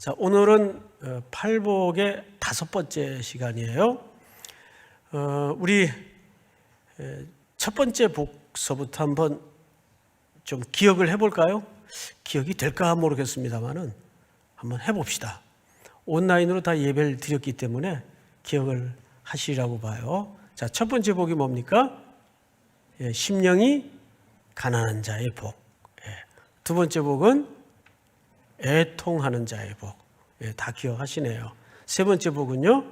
자, 오늘은 팔복의 5번째 시간이에요. 우리 첫 번째 복서부터 한번 좀 기억을 해볼까요? 기억이 될까 모르겠습니다만은 한번 해봅시다. 온라인으로 다 예배를 드렸기 때문에 기억을 하시라고 봐요. 자, 첫 번째 복이 뭡니까? 심령이 가난한 자의 복. 두 번째 복은 애통하는 자의 복. 다 기억하시네요. 세 번째 복은요,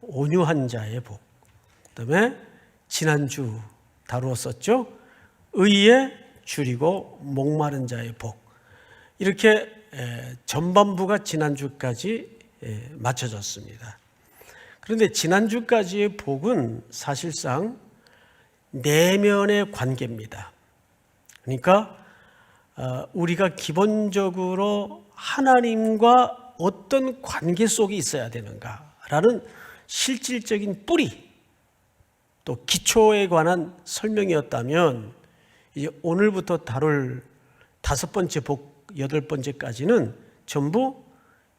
온유한 자의 복. 그다음에 지난주 다루었었죠. 의에 줄이고 목마른 자의 복. 이렇게 전반부가 지난주까지 맞춰졌습니다. 그런데 지난주까지의 복은 사실상 내면의 관계입니다. 그러니까 우리가 기본적으로 하나님과 어떤 관계 속에 있어야 되는가라는 실질적인 뿌리, 또 기초에 관한 설명이었다면, 이제 오늘부터 다룰 5번째 복, 8번째까지는 전부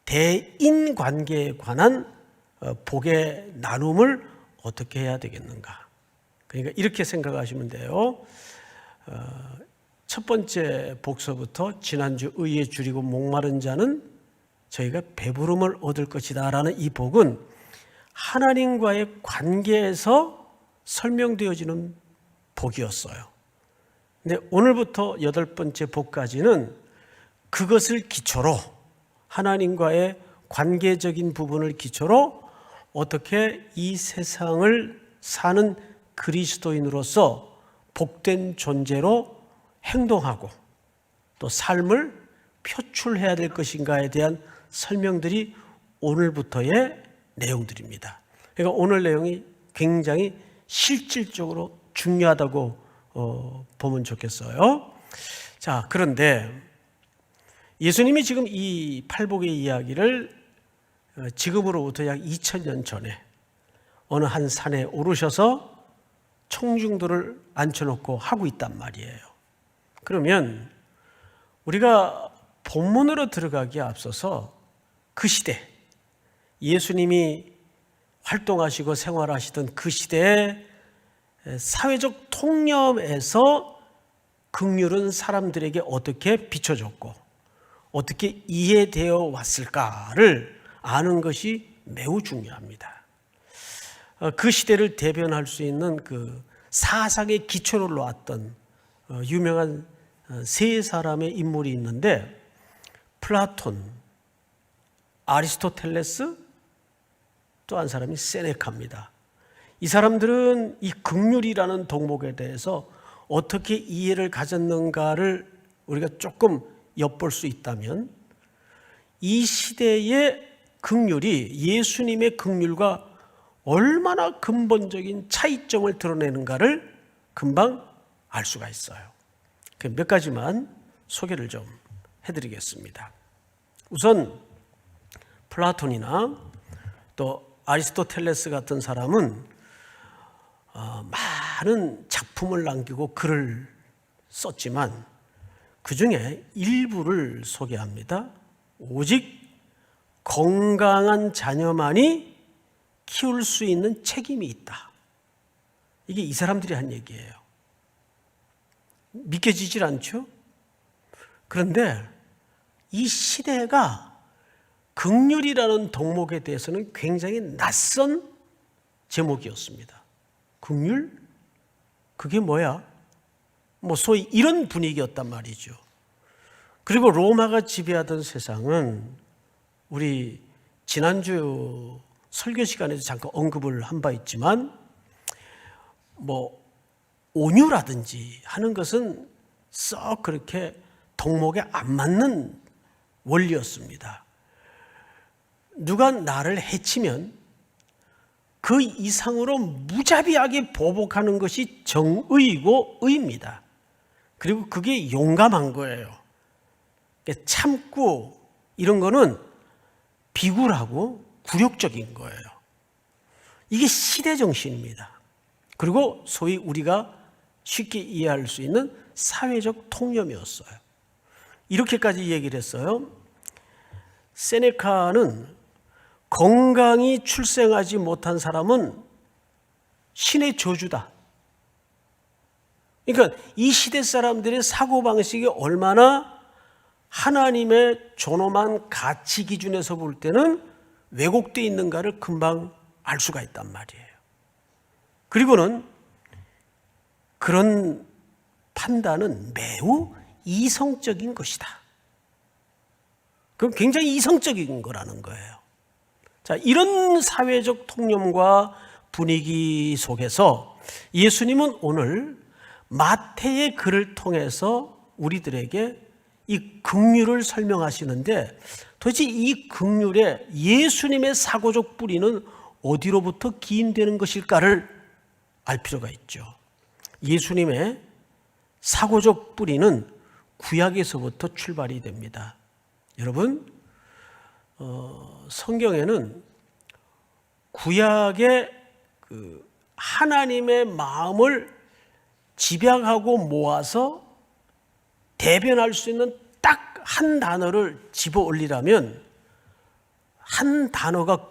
대인 관계에 관한 복의 나눔을 어떻게 해야 되겠는가. 그러니까 이렇게 생각하시면 돼요. 첫 번째 복서부터 지난주 의에 줄이고 목마른 자는 저희가 배부름을 얻을 것이다 라는 이 복은 하나님과의 관계에서 설명되어지는 복이었어요. 근데 오늘부터 8번째 복까지는 그것을 기초로, 하나님과의 관계적인 부분을 기초로 어떻게 이 세상을 사는 그리스도인으로서 복된 존재로 행동하고 또 삶을 표출해야 될 것인가에 대한 설명들이 오늘부터의 내용들입니다. 그러니까 오늘 내용이 굉장히 실질적으로 중요하다고 보면 좋겠어요. 자, 그런데 예수님이 지금 이 팔복의 이야기를 지금으로부터 약 2000년 전에 어느 한 산에 오르셔서 청중들을 앉혀놓고 하고 있단 말이에요. 그러면 우리가 본문으로 들어가기에 앞서서 그 시대, 예수님이 활동하시고 생활하시던 그 시대의 사회적 통념에서 긍휼은 사람들에게 어떻게 비춰졌고 어떻게 이해되어 왔을까를 아는 것이 매우 중요합니다. 그 시대를 대변할 수 있는 그 사상의 기초를 놓았던 유명한 세 사람의 인물이 있는데, 플라톤, 아리스토텔레스, 또 한 사람이 세네카입니다. 이 사람들은 이 긍휼이라는 덕목에 대해서 어떻게 이해를 가졌는가를 우리가 조금 엿볼 수 있다면, 이 시대의 긍휼이 예수님의 긍휼과 얼마나 근본적인 차이점을 드러내는가를 금방 알 수가 있어요. 몇 가지만 소개를 좀 해드리겠습니다. 우선 플라톤이나 또 아리스토텔레스 같은 사람은 많은 작품을 남기고 글을 썼지만 그 중에 일부를 소개합니다. 오직 건강한 자녀만이 키울 수 있는 책임이 있다. 이게 이 사람들이 한 얘기예요. 믿겨지질 않죠? 그런데 이 시대가 긍휼이라는 덕목에 대해서는 굉장히 낯선 제목이었습니다. 긍휼? 그게 뭐야? 소위 이런 분위기였단 말이죠. 그리고 로마가 지배하던 세상은 우리 지난주 설교 시간에도 잠깐 언급을 한 바 있지만 온유라든지 하는 것은 썩 그렇게 덕목에 안 맞는 원리였습니다. 누가 나를 해치면 그 이상으로 무자비하게 보복하는 것이 정의이고 의입니다. 그리고 그게 용감한 거예요. 참고 이런 거는 비굴하고 굴욕적인 거예요. 이게 시대 정신입니다. 그리고 소위 우리가 쉽게 이해할 수 있는 사회적 통념이었어요. 이렇게까지 얘기를 했어요. 세네카는 건강히 출생하지 못한 사람은 신의 저주다. 그러니까 이 시대 사람들의 사고방식이 얼마나 하나님의 존엄한 가치 기준에서 볼 때는 왜곡되어 있는가를 금방 알 수가 있단 말이에요. 그리고는 그런 판단은 매우 이성적인 것이다. 그건 굉장히 이성적인 거라는 거예요. 자, 이런 사회적 통념과 분위기 속에서 예수님은 오늘 마태의 글을 통해서 우리들에게 이 긍휼을 설명하시는데, 도대체 이 긍휼의 예수님의 사고적 뿌리는 어디로부터 기인되는 것일까를 알 필요가 있죠. 예수님의 사고적 뿌리는 구약에서부터 출발이 됩니다. 여러분, 성경에는 구약의 그 하나님의 마음을 집약하고 모아서 대변할 수 있는 딱 한 단어를 집어 올리라면 한 단어가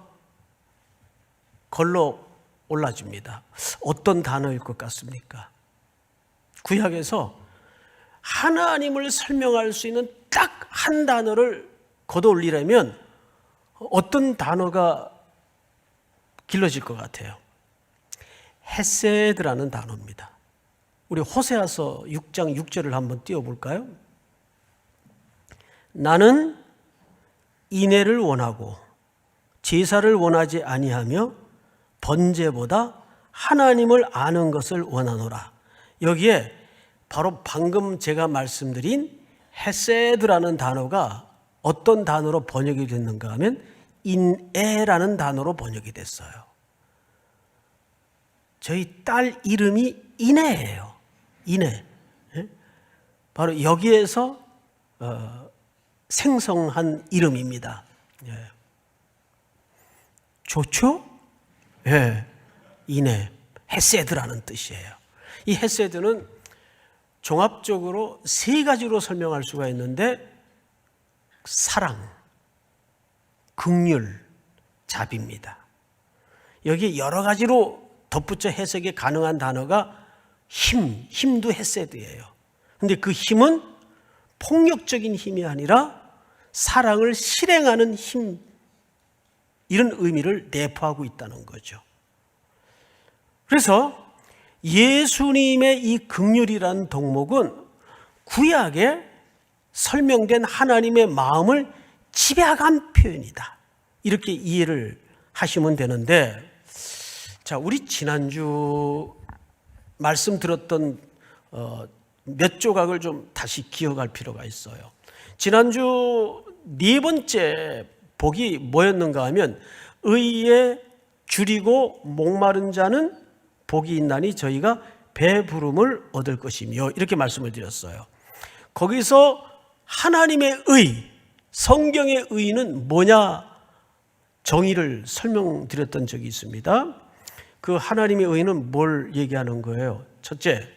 걸러 올라집니다. 어떤 단어일 것 같습니까? 구약에서 하나님을 설명할 수 있는 딱 한 단어를 걷어 올리려면 어떤 단어가 길러질 것 같아요? 헤세드라는 단어입니다. 우리 호세아서 6장 6절을 한번 띄워볼까요? 나는 인애를 원하고 제사를 원하지 아니하며 번제보다 하나님을 아는 것을 원하노라. 여기에 바로 방금 제가 말씀드린 헤세드라는 단어가 어떤 단어로 번역이 됐는가 하면 인애라는 단어로 번역이 됐어요. 저희 딸 이름이 인애예요. 인애. 바로 여기에서 생성한 이름입니다. 좋죠? 인애, 헤세드라는 뜻이에요. 이 헤세드는 종합적으로 세 가지로 설명할 수가 있는데, 사랑, 긍휼, 자비입니다. 여기 여러 가지로 덧붙여 해석이 가능한 단어가 힘도 헤세드예요. 그런데 그 힘은 폭력적인 힘이 아니라 사랑을 실행하는 힘, 이런 의미를 내포하고 있다는 거죠. 그래서 예수님의 이 긍휼이라는 덕목은 구약에 설명된 하나님의 마음을 집약한 표현이다. 이렇게 이해를 하시면 되는데, 자, 우리 지난주 말씀 들었던 몇 조각을 좀 다시 기억할 필요가 있어요. 지난주 네 번째 복이 뭐였는가 하면, 의에 줄이고 목마른 자는 복이 있나니 저희가 배부름을 얻을 것이며, 이렇게 말씀을 드렸어요. 거기서 하나님의 의, 성경의 의는 뭐냐 정의를 설명드렸던 적이 있습니다. 그 하나님의 의는 뭘 얘기하는 거예요? 첫째,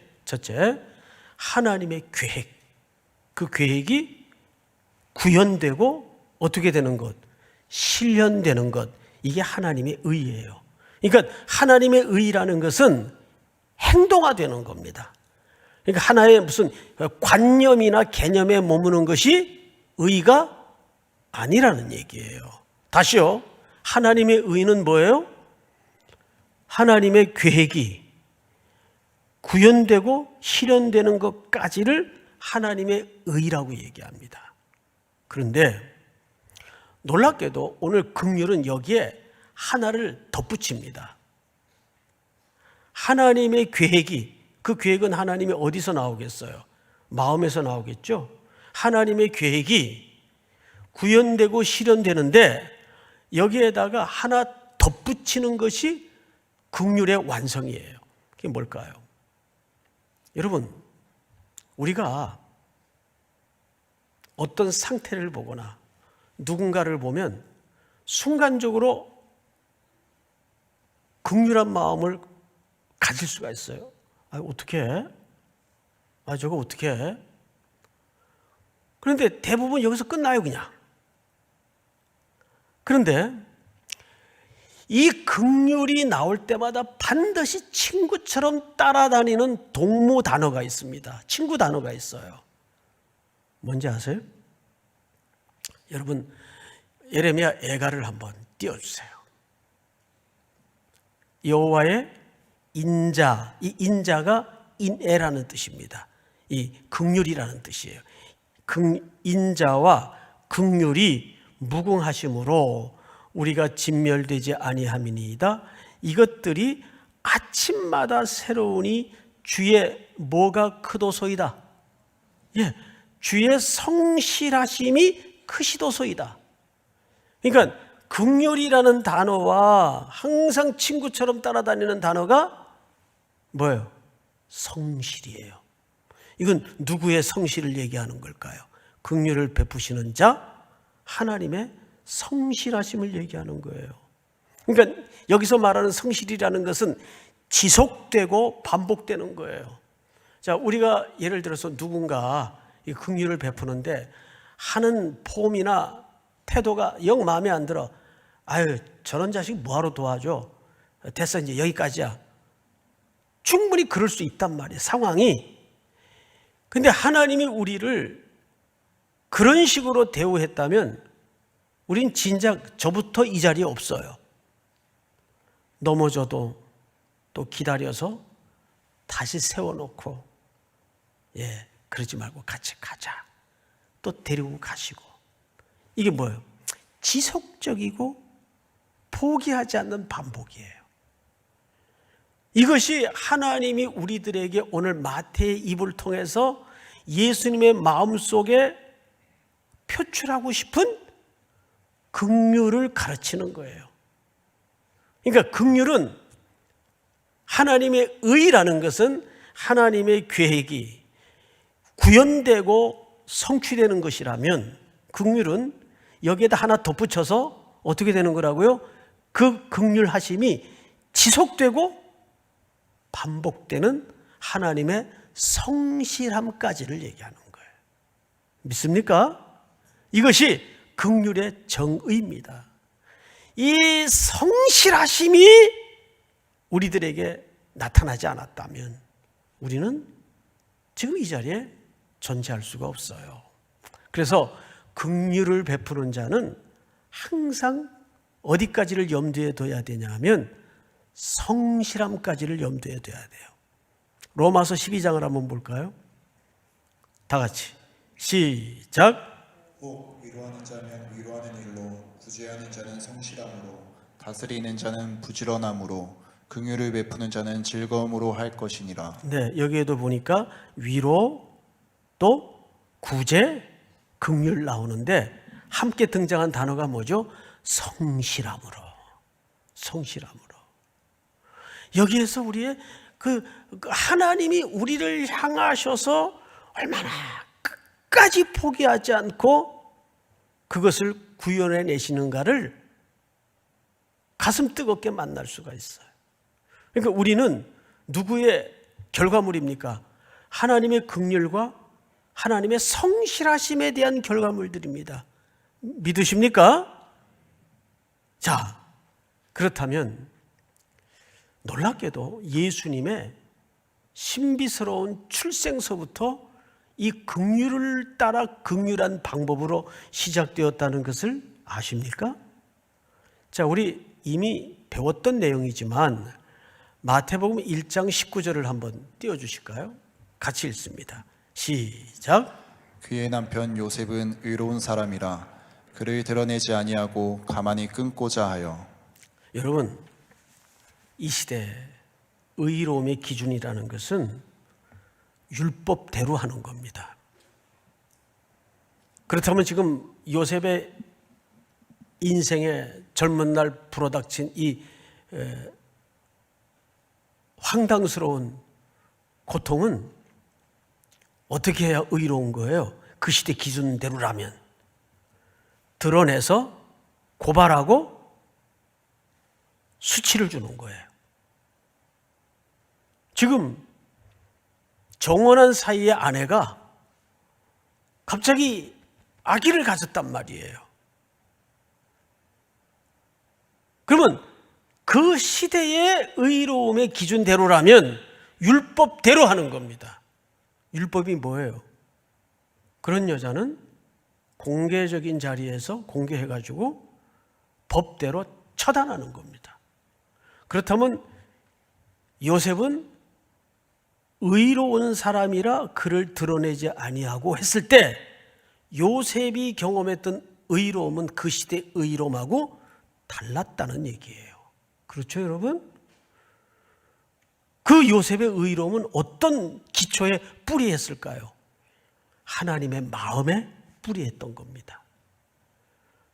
하나님의 계획. 그 계획이 구현되고 어떻게 되는 것? 실현되는 것. 이게 하나님의 의예요. 그러니까 하나님의 의라는 것은 행동화되는 겁니다. 그러니까 하나의 무슨 관념이나 개념에 머무는 것이 의가 아니라는 얘기예요. 다시요. 하나님의 의는 뭐예요? 하나님의 계획이 구현되고 실현되는 것까지를 하나님의 의라고 얘기합니다. 그런데 놀랍게도 오늘 긍휼은 여기에 하나를 덧붙입니다. 하나님의 계획이, 그 계획은 하나님이 어디서 나오겠어요? 마음에서 나오겠죠? 하나님의 계획이 구현되고 실현되는데 여기에다가 하나 덧붙이는 것이 긍휼의 완성이에요. 그게 뭘까요? 여러분, 우리가 어떤 상태를 보거나 누군가를 보면 순간적으로 긍휼한 마음을 가질 수가 있어요. 어떻게 해? 저거 어떻게 해? 그런데 대부분 여기서 끝나요, 그냥. 그런데 이 긍휼이 나올 때마다 반드시 친구처럼 따라다니는 동무 단어가 있습니다. 친구 단어가 있어요. 뭔지 아세요? 여러분, 예레미야 애가를 한번 띄워주세요. 여호와의 인자, 이 인자가 인애라는 뜻입니다. 이 긍휼이라는 뜻이에요. 인자와 긍휼이 무궁하심으로 우리가 진멸되지 아니함이니이다. 이것들이 아침마다 새로우니 주의 뭐가 크도소이다. 예, 주의 성실하심이 크시도소이다. 그러니까 긍휼이라는 단어와 항상 친구처럼 따라다니는 단어가 뭐예요? 성실이에요. 이건 누구의 성실을 얘기하는 걸까요? 긍휼을 베푸시는 자, 하나님의 성실하심을 얘기하는 거예요. 그러니까 여기서 말하는 성실이라는 것은 지속되고 반복되는 거예요. 자, 우리가 예를 들어서 누군가 이 긍휼을 베푸는데 하는 폼이나 태도가 영 마음에 안 들어. 아유, 저런 자식 뭐하러 도와줘? 됐어, 이제 여기까지야. 충분히 그럴 수 있단 말이에요, 상황이. 근데 하나님이 우리를 그런 식으로 대우했다면 우린 진작 저부터 이 자리에 없어요. 넘어져도 또 기다려서 다시 세워놓고, 예, 그러지 말고 같이 가자. 또 데리고 가시고. 이게 뭐예요? 지속적이고 포기하지 않는 반복이에요. 이것이 하나님이 우리들에게 오늘 마태의 입을 통해서 예수님의 마음속에 표출하고 싶은 긍휼을 가르치는 거예요. 그러니까 긍휼은 하나님의 의라는 것은 하나님의 계획이 구현되고 성취되는 것이라면 긍휼은 여기에다 하나 덧붙여서 어떻게 되는 거라고요? 그 긍휼하심이 지속되고 반복되는 하나님의 성실함까지를 얘기하는 거예요. 믿습니까? 이것이 긍휼의 정의입니다. 이 성실하심이 우리들에게 나타나지 않았다면 우리는 지금 이 자리에 존재할 수가 없어요. 그래서 긍휼을 베푸는 자는 항상 어디까지를 염두에 둬야 되냐 하면 성실함까지를 염두에 둬야 돼요. 로마서 12장을 한번 볼까요? 다 같이 시작. 꼭 위로하는 자면 위로하는 일로, 구제하는 자는 성실함으로, 다스리는 자는 부지런함으로, 긍휼을 베푸는 자는 즐거움으로 할 것이니라. 네, 여기에도 보니까 위로 또 구제, 긍휼 나오는데 함께 등장한 단어가 뭐죠? 성실함으로. 성실함으로. 여기에서 우리의 그 하나님이 우리를 향하셔서 얼마나 끝까지 포기하지 않고 그것을 구현해 내시는가를 가슴 뜨겁게 만날 수가 있어요. 그러니까 우리는 누구의 결과물입니까? 하나님의 긍휼과 하나님의 성실하심에 대한 결과물들입니다. 믿으십니까? 자, 그렇다면 놀랍게도 예수님의 신비스러운 출생서부터 이 긍휼을 따라 긍휼한 방법으로 시작되었다는 것을 아십니까? 자, 우리 이미 배웠던 내용이지만 마태복음 1장 19절을 한번 띄워주실까요? 같이 읽습니다. 시작. 그의 남편 요셉은 의로운 사람이라 그를 드러내지 아니하고 가만히 끊고자 하여. 여러분, 이 시대 의로움의 기준이라는 것은 율법대로 하는 겁니다. 그렇다면 지금 요셉의 인생에 젊은 날 불어닥친 이 황당스러운 고통은 어떻게 해야 의로운 거예요? 그 시대 기준대로라면 드러내서 고발하고 수치를 주는 거예요. 지금 정혼한 사이의 아내가 갑자기 아기를 가졌단 말이에요. 그러면 그 시대의 의로움의 기준대로라면 율법대로 하는 겁니다. 율법이 뭐예요? 그런 여자는 공개적인 자리에서 공개해가지고 법대로 처단하는 겁니다. 그렇다면 요셉은 의로운 사람이라 그를 드러내지 아니하고 했을 때 요셉이 경험했던 의로움은 그 시대의 의로움하고 달랐다는 얘기예요. 그렇죠, 여러분? 그 요셉의 의로움은 어떤 기초에 뿌리했을까요? 하나님의 마음에 뿌리했던 겁니다.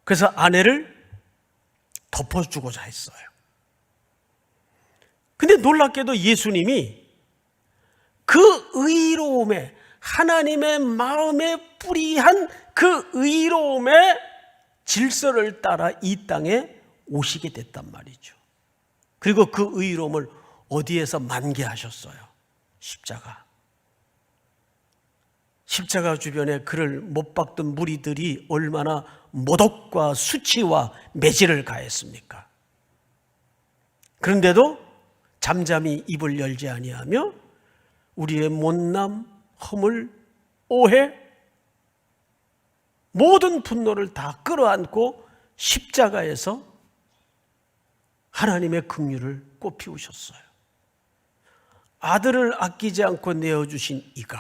그래서 아내를 덮어주고자 했어요. 근데 놀랍게도 예수님이 그 의로움에, 하나님의 마음에 뿌리한 그 의로움의 질서를 따라 이 땅에 오시게 됐단 말이죠. 그리고 그 의로움을 어디에서 만개하셨어요? 십자가. 십자가 주변에 그를 못 박던 무리들이 얼마나 모독과 수치와 매질을 가했습니까? 그런데도 잠잠히 입을 열지 아니하며 우리의 못남, 허물, 오해, 모든 분노를 다 끌어안고 십자가에서 하나님의 긍휼을 꽃피우셨어요. 아들을 아끼지 않고 내어주신 이가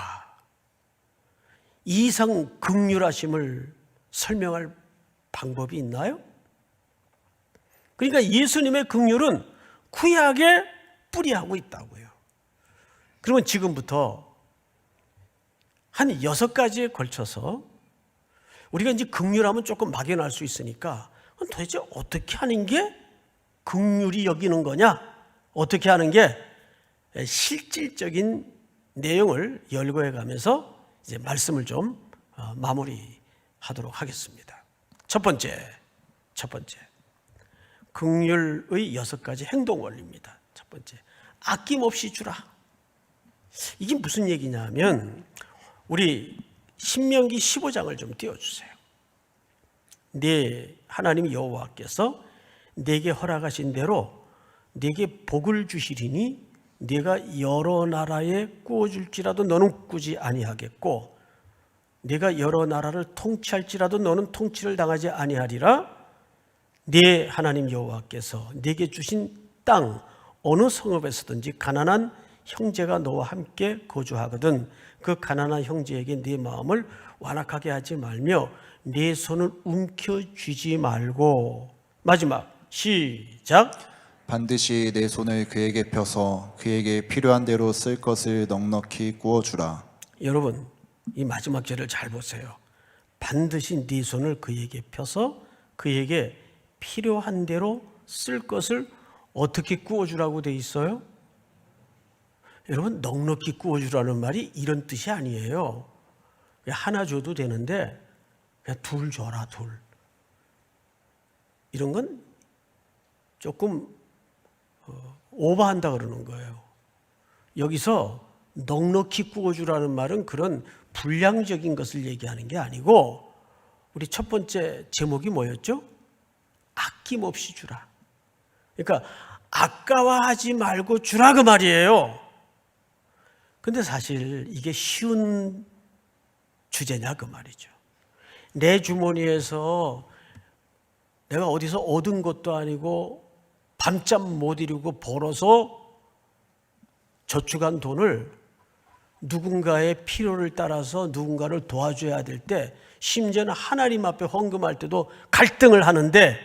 이 이상 긍휼하심을 설명할 방법이 있나요? 그러니까 예수님의 긍휼은 구약에 뿌리하고 있다고요. 그러면 지금부터 한 6가지에 걸쳐서 우리가 이제 긍휼하면 조금 막연할 수 있으니까 도대체 어떻게 하는 게 긍휼이 여기는 거냐? 어떻게 하는 게 실질적인 내용을 열거해 가면서 이제 말씀을 좀 마무리하도록 하겠습니다. 첫 번째, 긍휼의 6가지 행동 원리입니다. 첫 번째, 아낌없이 주라. 이게 무슨 얘기냐면 우리 신명기 15장을 좀 띄워주세요. 네 하나님 여호와께서 네게 허락하신 대로 네게 복을 주시리니 네가 여러 나라에 꾸어줄지라도 너는 꾸지 아니하겠고 네가 여러 나라를 통치할지라도 너는 통치를 당하지 아니하리라. 네 하나님 여호와께서 네게 주신 땅 어느 성읍에서든지 가난한 형제가 너와 함께 거주하거든 그 가난한 형제에게 네 마음을 완악하게 하지 말며 네 손을 움켜쥐지 말고. 마지막 시작. 반드시 내 손을 그에게 펴서 그에게 필요한 대로 쓸 것을 넉넉히 구워주라. 여러분 이 마지막 절을 잘 보세요. 반드시 네 손을 그에게 펴서 그에게 필요한 대로 쓸 것을 어떻게 구워주라고 돼 있어요? 여러분 넉넉히 구워주라는 말이 이런 뜻이 아니에요. 하나 줘도 되는데 그냥 둘 줘라, 둘. 이런 건 조금 오버한다 그러는 거예요. 여기서 넉넉히 구워주라는 말은 그런 불량적인 것을 얘기하는 게 아니고 우리 첫 번째 제목이 뭐였죠? 아낌없이 주라. 그러니까 아까워하지 말고 주라 그 말이에요. 근데 사실 이게 쉬운 주제냐 그 말이죠. 내 주머니에서 내가 어디서 얻은 것도 아니고 밤잠 못 이루고 벌어서 저축한 돈을 누군가의 필요를 따라서 누군가를 도와줘야 될 때 심지어는 하나님 앞에 헌금할 때도 갈등을 하는데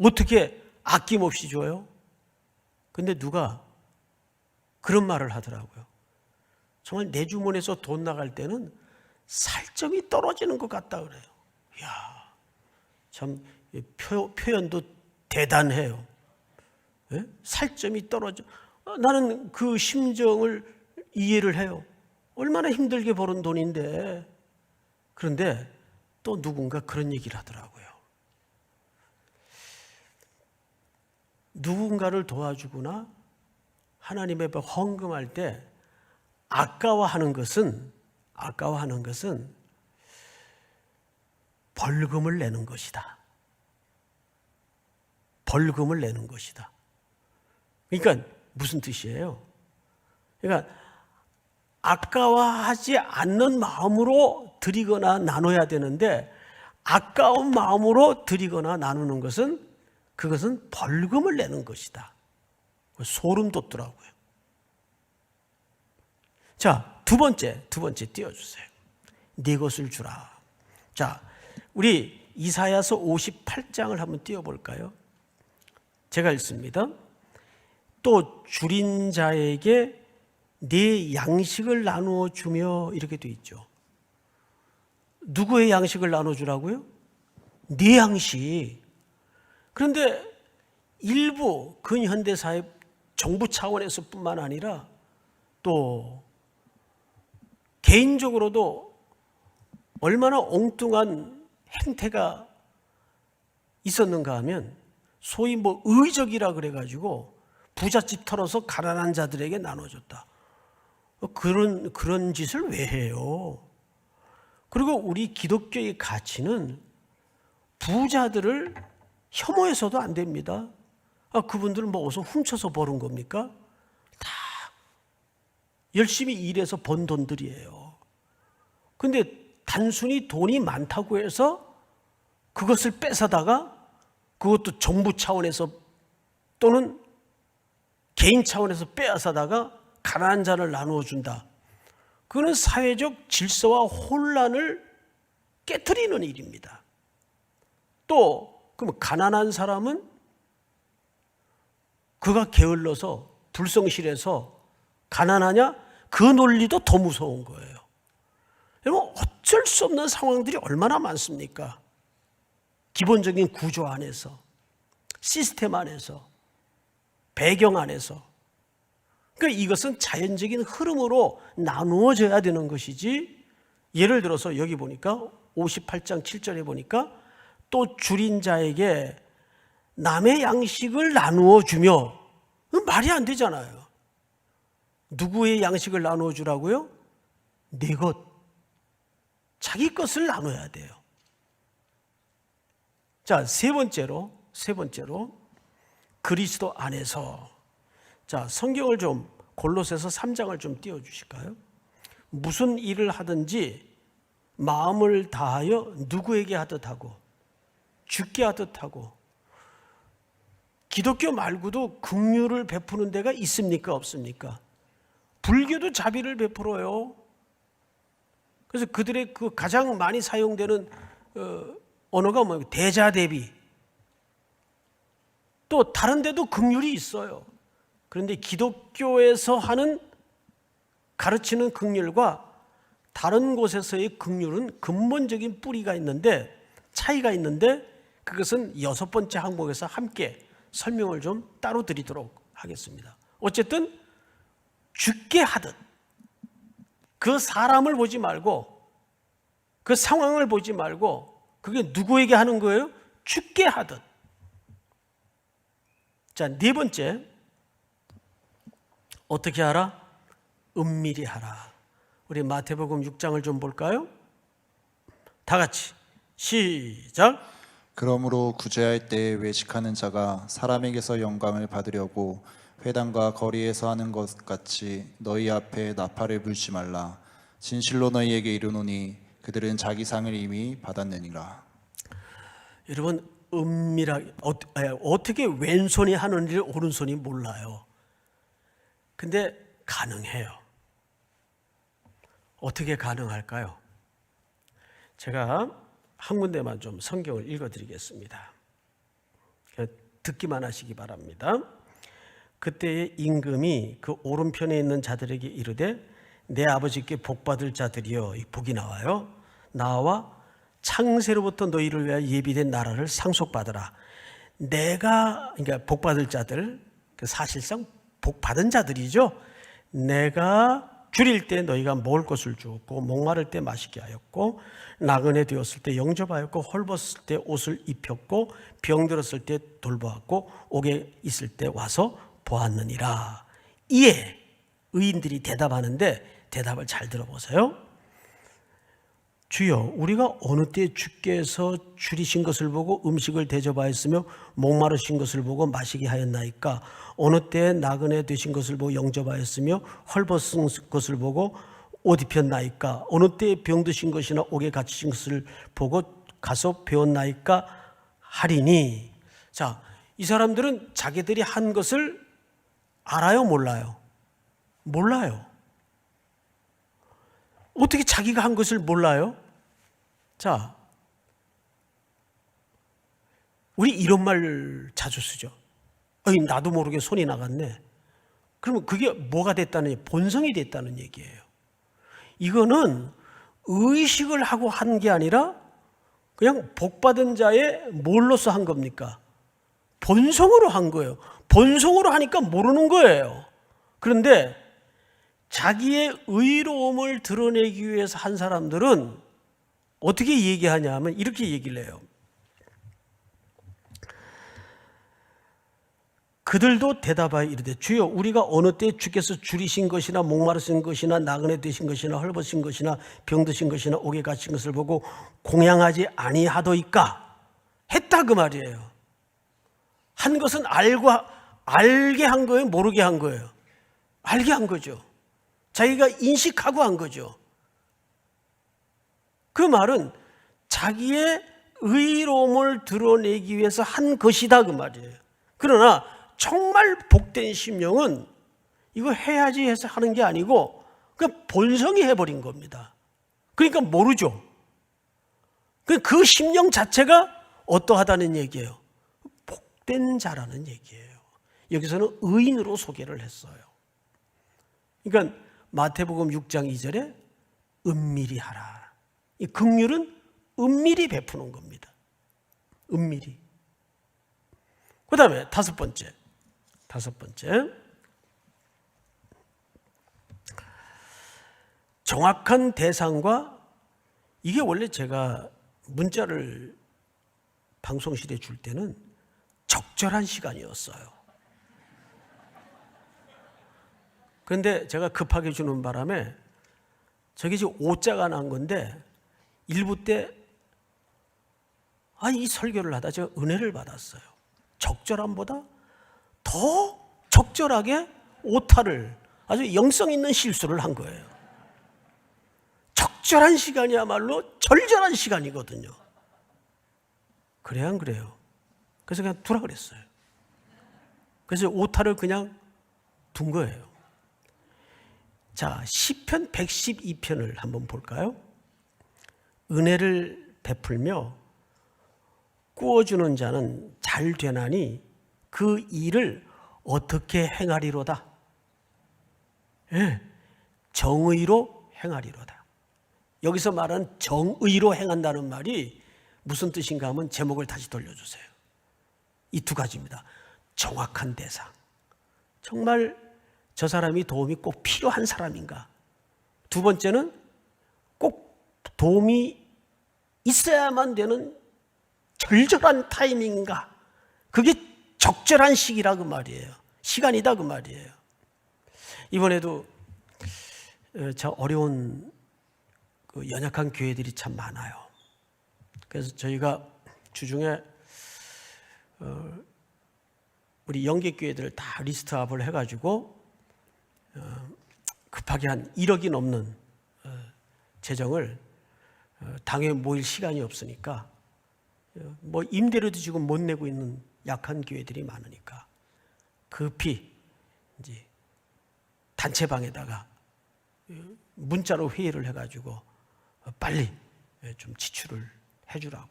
어떻게 아낌없이 줘요? 근데 누가 그런 말을 하더라고요. 정말 내 주머니에서 돈 나갈 때는 살점이 떨어지는 것 같다 그래요. 이야, 참 표현도 대단해요. 예? 살점이 떨어져. 나는 그 심정을 이해를 해요. 얼마나 힘들게 벌은 돈인데. 그런데 또 누군가 그런 얘기를 하더라고요. 누군가를 도와주거나 하나님 앞에 헌금할 때 아까워하는 것은 벌금을 내는 것이다. 벌금을 내는 것이다. 그러니까 무슨 뜻이에요? 그러니까 아까워하지 않는 마음으로 드리거나 나눠야 되는데 아까운 마음으로 드리거나 나누는 것은 그것은 벌금을 내는 것이다. 소름 돋더라고요. 자, 두 번째 띄워주세요. 네 것을 주라. 자, 우리 이사야서 58장을 한번 띄워볼까요? 제가 읽습니다. 또 줄인 자에게 네 양식을 나누어 주며 이렇게 돼 있죠. 누구의 양식을 나눠주라고요? 네 양식. 그런데 일부 근현대사회 정부 차원에서 뿐만 아니라 또 개인적으로도 얼마나 엉뚱한 행태가 있었는가 하면 소위 뭐 의적이라 그래가지고 부잣집 털어서 가난한 자들에게 나눠줬다. 그런 짓을 왜 해요? 그리고 우리 기독교의 가치는 부자들을 혐오해서도 안 됩니다. 그분들은 뭐 어디서 훔쳐서 버는 겁니까? 다 열심히 일해서 번 돈들이에요. 근데 단순히 돈이 많다고 해서 그것을 뺏어다가 그것도 정부 차원에서 또는 개인 차원에서 빼앗아다가 가난한 자를 나누어 준다. 그건 사회적 질서와 혼란을 깨트리는 일입니다. 또 그럼 가난한 사람은 그가 게을러서 불성실해서 가난하냐? 그 논리도 더 무서운 거예요. 여러분 어쩔 수 없는 상황들이 얼마나 많습니까? 기본적인 구조 안에서, 시스템 안에서, 배경 안에서. 그러니까 이것은 자연적인 흐름으로 나누어져야 되는 것이지, 예를 들어서 여기 보니까 58장 7절에 보니까 또 줄인 자에게 남의 양식을 나누어 주며, 말이 안 되잖아요. 누구의 양식을 나누어 주라고요? 네 것, 자기 것을 나눠야 돼요. 자, 세 번째로 그리스도 안에서. 자, 성경을 좀 골로새서 3장을 좀 띄워 주실까요? 무슨 일을 하든지 마음을 다하여 누구에게 하듯 하고 주께 하듯 하고. 기독교 말고도 긍휼을 베푸는 데가 있습니까? 없습니까? 불교도 자비를 베풀어요. 그래서 그들의 그 가장 많이 사용되는 언어가 뭐예요? 대자대비. 또 다른 데도 긍휼이 있어요. 그런데 기독교에서 가르치는 긍휼과 다른 곳에서의 긍휼은 근본적인 뿌리가 있는데, 차이가 있는데, 그것은 6번째 항목에서 함께 설명을 좀 따로 드리도록 하겠습니다. 어쨌든 죽게 하듯, 그 사람을 보지 말고 그 상황을 보지 말고 그게 누구에게 하는 거예요? 죽게 하듯. 자, 네 번째, 어떻게 하라? 은밀히 하라. 우리 마태복음 6장을 좀 볼까요? 다 같이 시작. 그러므로 구제할 때에 외식하는 자가 사람에게서 영광을 받으려고 회당과 거리에서 하는 것 같이 너희 앞에 나팔을 불지 말라. 진실로 너희에게 이르노니 그들은 자기 상을 이미 받았느니라. 여러분, 은밀하게 어떻게 왼손이 하는 일을 오른손이 몰라요. 근데 가능해요. 어떻게 가능할까요? 제가 한 군데만 좀 성경을 읽어드리겠습니다. 듣기만 하시기 바랍니다. 그때의 임금이 그 오른편에 있는 자들에게 이르되 내 아버지께 복받을 자들이여, 이 복이 나와요. 나와 창세로부터 너희를 위하여 예비된 나라를 상속받으라. 내가, 그러니까 복받을 자들, 사실상 복받은 자들이죠. 내가 줄일 때 너희가 먹을 것을 주었고, 목마를 때 마시게 하였고, 나그네 되었을 때 영접하였고, 헐벗을 때 옷을 입혔고, 병들었을 때 돌보았고, 옥에 있을 때 와서 보았느니라. 이에 의인들이 대답하는데 대답을 잘 들어보세요. 주여 우리가 어느 때에 주께서 줄이신 것을 보고 음식을 대접하였으며 목마르신 것을 보고 마시게 하였나이까? 어느 때에 나그네 되신 것을 보고 영접하였으며 헐벗은 것을 보고 옷 입혔나이까? 어느 때에 병드신 것이나 옥에 갇히신 것을 보고 가서 배웠나이까? 하리니. 자, 이 사람들은 자기들이 한 것을 알아요, 몰라요? 몰라요. 어떻게 자기가 한 것을 몰라요? 자, 우리 이런 말 자주 쓰죠. 나도 모르게 손이 나갔네. 그러면 그게 뭐가 됐다는 얘기, 본성이 됐다는 얘기예요. 이거는 의식을 하고 한 게 아니라 그냥 복받은 자의 뭘로서 한 겁니까? 본성으로 한 거예요. 본성으로 하니까 모르는 거예요. 그런데 자기의 의로움을 드러내기 위해서 한 사람들은 어떻게 얘기하냐 하면 이렇게 얘기를 해요. 그들도 대답하여 이르되 주여 우리가 어느 때에 주께서 줄이신 것이나 목마르신 것이나 나그네 되신 것이나 헐벗은 것이나 병드신 것이나 옥에 갇힌 것을 보고 공양하지 아니하도이까? 했다 그 말이에요. 한 것은 알게 한 거예요, 모르게 한 거예요? 알게 한 거죠. 자기가 인식하고 한 거죠. 그 말은 자기의 의로움을 드러내기 위해서 한 것이다 그 말이에요. 그러나 정말 복된 심령은 이거 해야지 해서 하는 게 아니고 그냥 본성이 해버린 겁니다. 그러니까 모르죠. 그 심령 자체가 어떠하다는 얘기예요? 복된 자라는 얘기예요. 여기서는 의인으로 소개를 했어요. 그러니까 마태복음 6장 2절에 은밀히 하라. 이 긍휼은 은밀히 베푸는 겁니다. 은밀히. 그 다음에 다섯 번째. 정확한 대상과, 이게 원래 제가 문자를 방송실에 줄 때는 적절한 시간이었어요. 그런데 제가 급하게 주는 바람에 저게 지금 오자가 난 건데 일부 때 이 설교를 하다 제가 은혜를 받았어요. 적절함보다 더 적절하게 오타를, 아주 영성 있는 실수를 한 거예요. 적절한 시간이야말로 절절한 시간이거든요. 그래야 안 그래요? 그래서 그냥 두라 그랬어요. 그래서 오타를 그냥 둔 거예요. 자, 시편 112편을 한번 볼까요? 은혜를 베풀며 꾸어주는 자는 잘 되나니 그 일을 어떻게 행하리로다? 예, 정의로 행하리로다. 여기서 말하는 정의로 행한다는 말이 무슨 뜻인가 하면 제목을 다시 돌려주세요. 이 두 가지입니다. 정확한 대상. 정말 저 사람이 도움이 꼭 필요한 사람인가? 두 번째는 꼭 도움이 있어야만 되는 절절한 타이밍인가? 그게 적절한 시기라 그 말이에요. 시간이다 그 말이에요. 이번에도 참 어려운 연약한 교회들이 참 많아요. 그래서 저희가 주중에 우리 영계교회들을 다 리스트업을 해가지고 급하게 한 1억이 넘는 재정을 당에 모일 시간이 없으니까 뭐 임대료도 지금 못 내고 있는 약한 교회들이 많으니까 급히 이제 단체방에다가 문자로 회의를 해가지고 빨리 좀 지출을 해주라고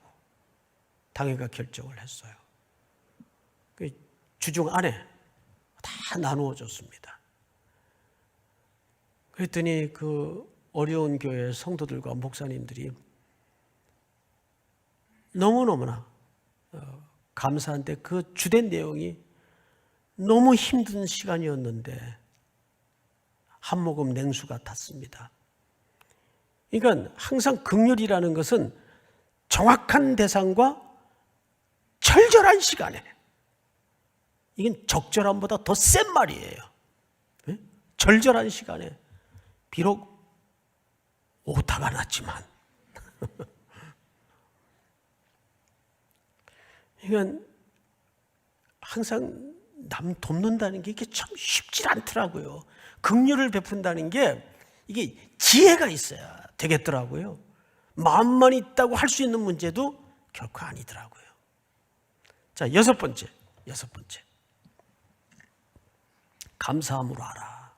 당회가 결정을 했어요. 주중 안에 다 나누어 줬습니다. 그랬더니 그 어려운 교회 성도들과 목사님들이 너무너무나 감사한데 그 주된 내용이 너무 힘든 시간이었는데 한 모금 냉수 같았습니다. 그러니까 항상 긍휼이라는 것은 정확한 대상과 절절한 시간에, 이건 적절함보다 더 센 말이에요. 절절한 시간에 비록 오타가 났지만 그러니까 항상 남 돕는다는 게 이게 참 쉽지 않더라고요. 긍휼을 베푼다는 게 이게 지혜가 있어야 되겠더라고요. 마음만 있다고 할 수 있는 문제도 결코 아니더라고요. 자, 여섯 번째. 감사함으로 하라.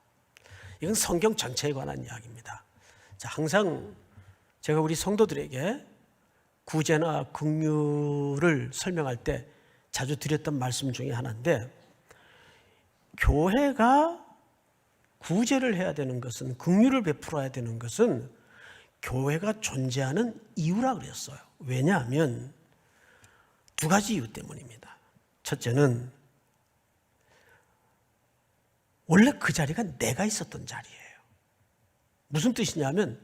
이건 성경 전체에 관한 이야기입니다. 자, 항상 제가 우리 성도들에게 구제나 긍휼을 설명할 때 자주 드렸던 말씀 중에 하나인데, 교회가 구제를 해야 되는 것은, 긍휼을 베풀어야 되는 것은 교회가 존재하는 이유라 그랬어요. 왜냐하면 두 가지 이유 때문입니다. 첫째는 원래 그 자리가 내가 있었던 자리예요. 무슨 뜻이냐면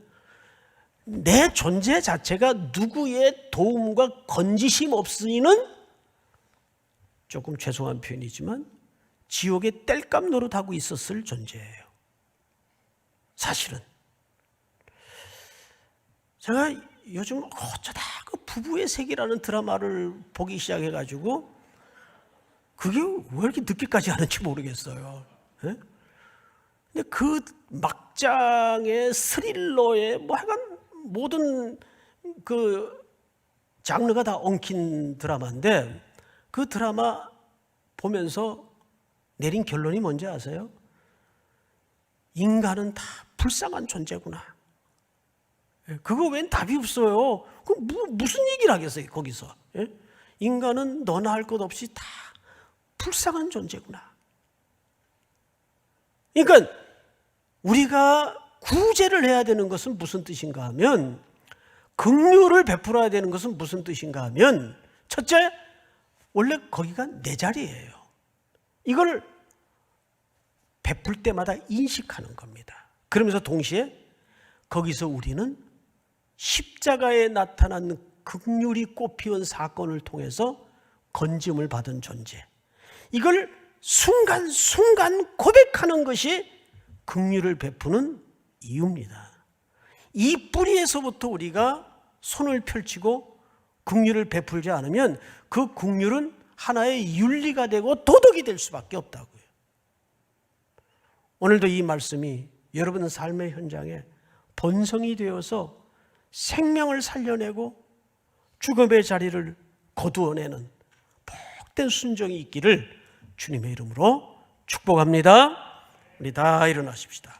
내 존재 자체가 누구의 도움과 건지심 없으니는, 조금 죄송한 표현이지만, 지옥의 땔감 노릇하고 있었을 존재예요. 사실은 제가 요즘 어쩌다 그 부부의 세계라는 드라마를 보기 시작해가지고 그게 왜 이렇게 늦게까지 하는지 모르겠어요. 예? 근데 그 막장의 스릴러의 뭐 하여간 모든 그 장르가 다 엉킨 드라마인데, 그 드라마 보면서 내린 결론이 뭔지 아세요? 인간은 다 불쌍한 존재구나. 그거 웬 답이 없어요. 그럼 무슨 얘기를 하겠어요, 거기서. 예? 인간은 너나 할 것 없이 다 불쌍한 존재구나. 그러니까 우리가 구제를 해야 되는 것은 무슨 뜻인가 하면, 긍휼을 베풀어야 되는 것은 무슨 뜻인가 하면, 첫째, 원래 거기가 내 자리예요. 이걸 베풀 때마다 인식하는 겁니다. 그러면서 동시에 거기서 우리는 십자가에 나타난 긍휼이 꽃피운 사건을 통해서 건짐을 받은 존재, 이걸 순간순간 고백하는 것이 긍휼을 베푸는 이유입니다. 이 뿌리에서부터 우리가 손을 펼치고 긍휼을 베풀지 않으면 그 긍휼은 하나의 윤리가 되고 도덕이 될 수밖에 없다고요. 오늘도 이 말씀이 여러분 삶의 현장에 본성이 되어서 생명을 살려내고 죽음의 자리를 거두어내는 복된 순종이 있기를 주님의 이름으로 축복합니다. 우리 다 일어나십시다.